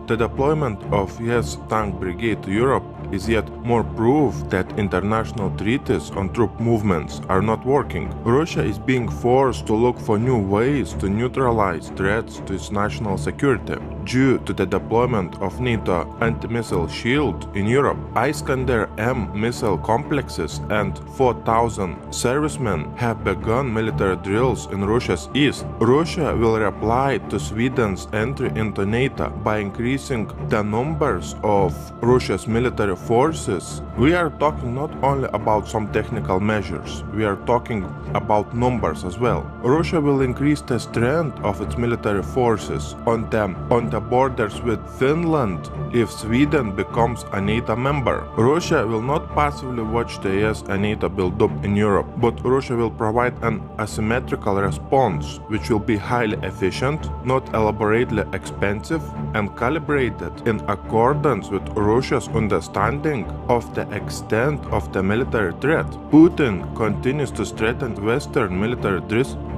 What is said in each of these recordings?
The deployment of US tank brigade to Europe is yet more proof that international treaties on troop movements are not working. Russia is being forced to look for new ways to neutralize threats to its national security. Due to the deployment of NATO anti-missile shield in Europe, Iskander-M missile complexes and 4,000 servicemen have begun military drills in Russia's east. Russia will reply to Sweden's entry into NATO by increasing the numbers of Russia's military forces. We are talking not only about some technical measures, we are talking about numbers as well. Russia will increase the strength of its military forces on the borders with Finland if Sweden becomes a NATO member. Russia will not passively watch the US and NATO build up in Europe, but Russia will provide an asymmetrical response which will be highly efficient, not elaborately expensive, and calibrated in accordance with Russia's understanding of the extent of the military threat. Putin continues to threaten Western military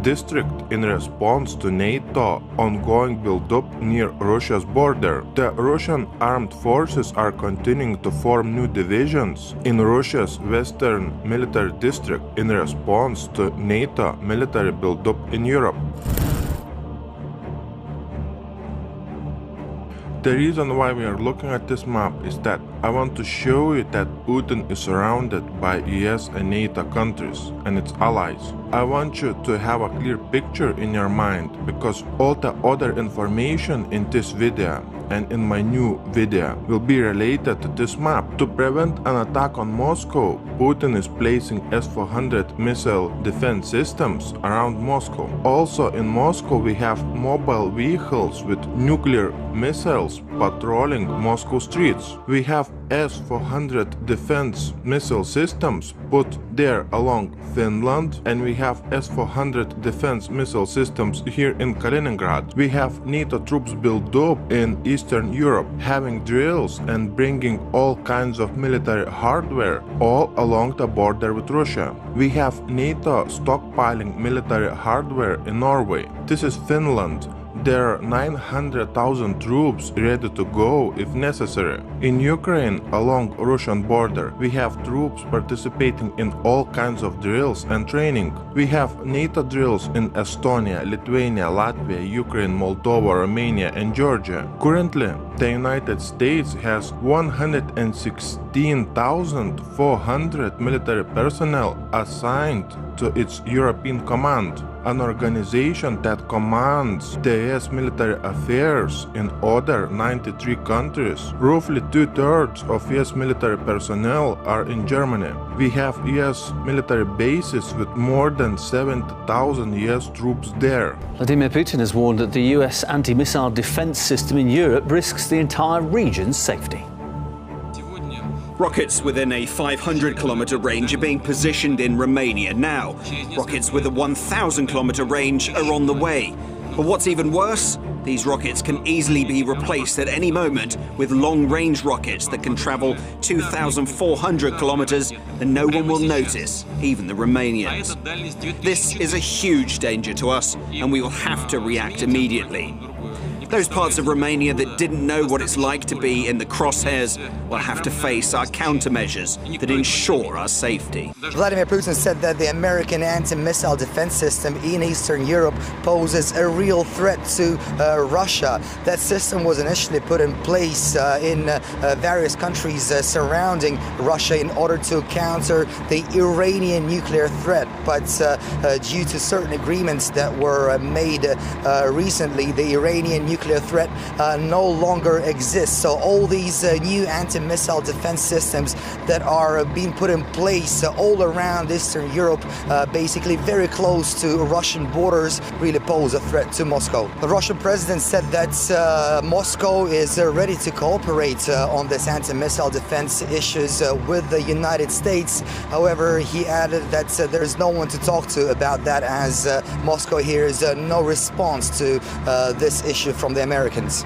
district in response to NATO ongoing build-up near Russia's border. The Russian armed forces are continuing to form new divisions in Russia's Western military district in response to NATO military build-up in Europe. The reason why we are looking at this map is that I want to show you that Putin is surrounded by US and NATO countries and its allies. I want you to have a clear picture in your mind because all the other information in this video and in my new video will be related to this map. To prevent an attack on Moscow, Putin is placing S-400 missile defense systems around Moscow. Also in Moscow we have mobile vehicles with nuclear missiles patrolling Moscow streets. We have S-400 defense missile systems put there along Finland, and we have S-400 defense missile systems here in Kaliningrad. We have NATO troops built up in Eastern Europe, having drills and bringing all kinds of military hardware all along the border with Russia. We have NATO stockpiling military hardware in Norway. This is Finland. There are 900,000 troops ready to go if necessary. In Ukraine, along Russian border, we have troops participating in all kinds of drills and training. We have NATO drills in Estonia, Lithuania, Latvia, Ukraine, Moldova, Romania and Georgia. Currently, the United States has 116,400 military personnel assigned to its European Command, an organization that commands the US military affairs in other 93 countries. Roughly 2/3 of US military personnel are in Germany. We have US military bases with more than 70,000 US troops there. Vladimir Putin has warned that the US anti-missile defense system in Europe risks the entire region's safety. Rockets within a 500-kilometre range are being positioned in Romania now. Rockets with a 1,000-kilometre range are on the way. But what's even worse? These rockets can easily be replaced at any moment with long-range rockets that can travel 2,400 kilometres and no one will notice, even the Romanians. This is a huge danger to us and we will have to react immediately. Those parts of Romania that didn't know what it's like to be in the crosshairs will have to face our countermeasures that ensure our safety. Vladimir Putin said that the American anti-missile defense system in Eastern Europe poses a real threat to Russia. That system was initially put in place in various countries surrounding Russia in order to counter the Iranian nuclear threat. But due to certain agreements that were made recently, the Iranian nuclear threat no longer exists. So all these new anti-missile defense systems that are being put in place all around Eastern Europe, basically very close to Russian borders, really pose a threat to Moscow. The Russian president said that Moscow is ready to cooperate on this anti-missile defense issues with the United States. However, he added that there is no one to talk to about that, as Moscow hears no response to this issue from the Americans.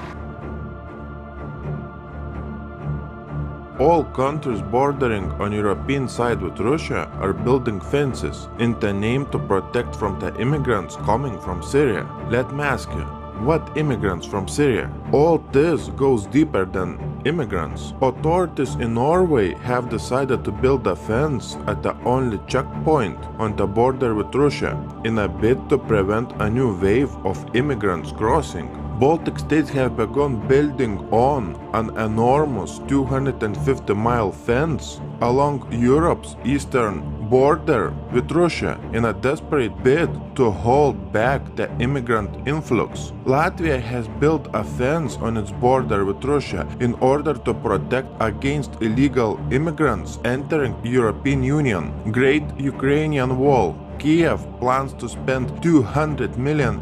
All countries bordering on European side with Russia are building fences in the name to protect from the immigrants coming from Syria. Let me ask you, what immigrants from Syria? All this goes deeper than immigrants. Authorities in Norway have decided to build a fence at the only checkpoint on the border with Russia in a bid to prevent a new wave of immigrants crossing. Baltic states have begun building on an enormous 250-mile fence along Europe's eastern border with Russia in a desperate bid to hold back the immigrant influx. Latvia has built a fence on its border with Russia in order to protect against illegal immigrants entering European Union. Great Ukrainian Wall. Kiev plans to spend $200 million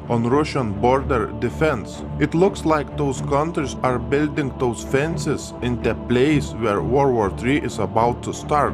on Russian border defense. It looks like those countries are building those fences in the place where World War III is about to start.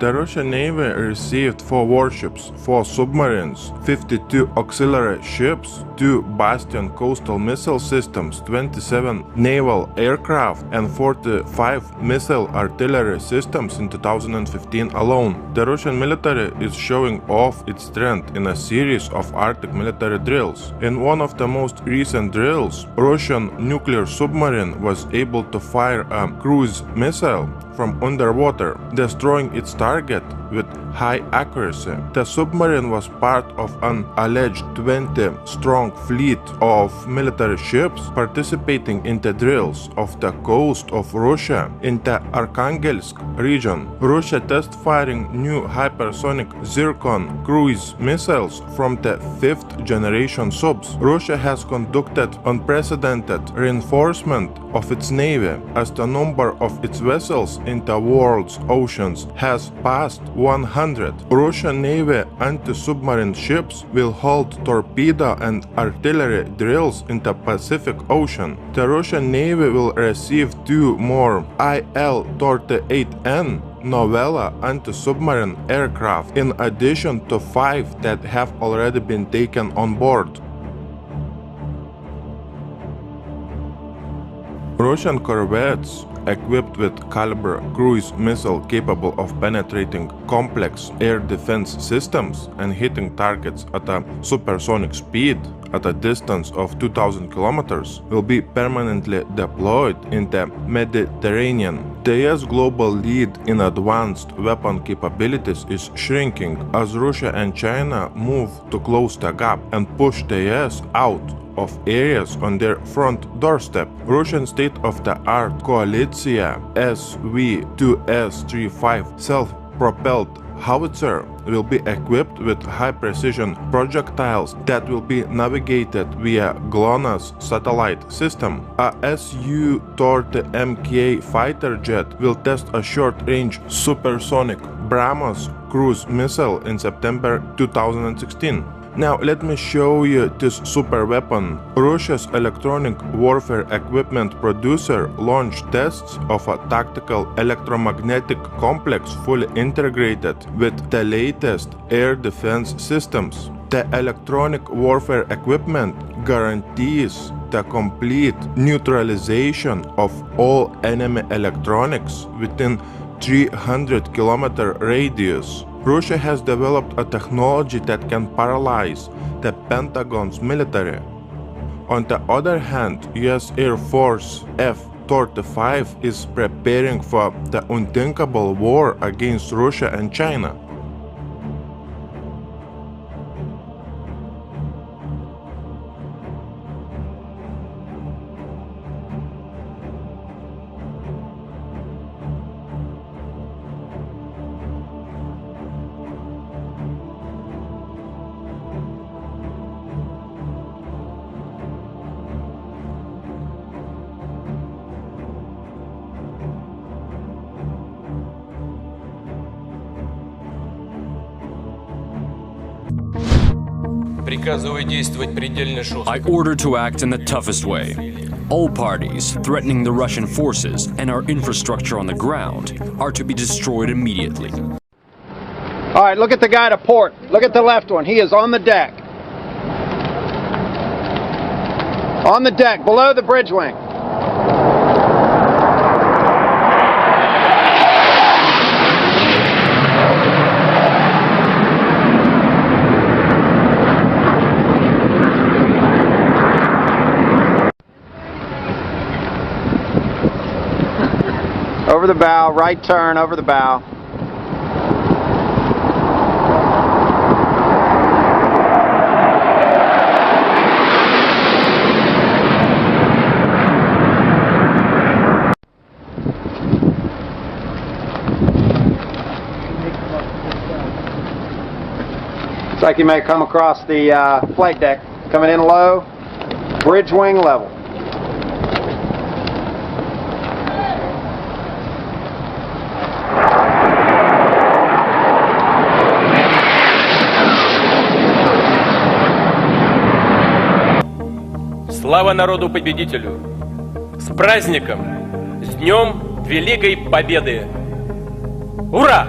The Russian Navy received 4 warships, 4 submarines, 52 auxiliary ships, 2 Bastion coastal missile systems, 27 naval aircraft, and 45 missile artillery systems in 2015 alone. The Russian military is showing off its strength in a series of Arctic military drills. In one of the most recent drills, Russian nuclear submarine was able to fire a cruise missile from underwater, destroying its target with high accuracy. The submarine was part of an alleged 20-strong fleet of military ships participating in the drills off the coast of Russia in the Arkhangelsk region. Russia test-firing new hypersonic Zircon cruise missiles from the 5th-generation subs. Russia has conducted unprecedented reinforcement of its navy as the number of its vessels in the world's oceans has passed 100. Russian Navy anti-submarine ships will hold torpedo and artillery drills in the Pacific Ocean. The Russian Navy will receive 2 more Il-38N Novella anti-submarine aircraft, in addition to 5 that have already been taken on board. Russian corvettes equipped with Caliber cruise missile capable of penetrating complex air defense systems and hitting targets at a supersonic speed at a distance of 2,000 kilometers will be permanently deployed in the Mediterranean. The US global lead in advanced weapon capabilities is shrinking as Russia and China move to close the gap and push the US out of areas on their front doorstep. Russian state-of-the-art Koalitsiya SV-2S-35 self-propelled howitzer will be equipped with high-precision projectiles that will be navigated via GLONASS satellite system. A Su-30MK fighter jet will test a short-range supersonic BrahMos cruise missile in September 2016. Now let me show you this super weapon. Russia's electronic warfare equipment producer launched tests of a tactical electromagnetic complex fully integrated with the latest air defense systems. The electronic warfare equipment guarantees the complete neutralization of all enemy electronics within 300-kilometer radius. Russia has developed a technology that can paralyze the Pentagon's military. On the other hand, US Air Force F-35 is preparing for the unthinkable war against Russia and China. I order to act in the toughest way. All parties threatening the Russian forces and our infrastructure on the ground are to be destroyed immediately. All right, look at the guy to port. Look at the left one. He is on the deck. On the deck, below the bridge wing. Over the bow, right turn, over the bow. Looks like you may come across the flight deck, coming in low, bridge wing level. Слава народу-победителю! С праздником! С Днем Великой Победы! Ура!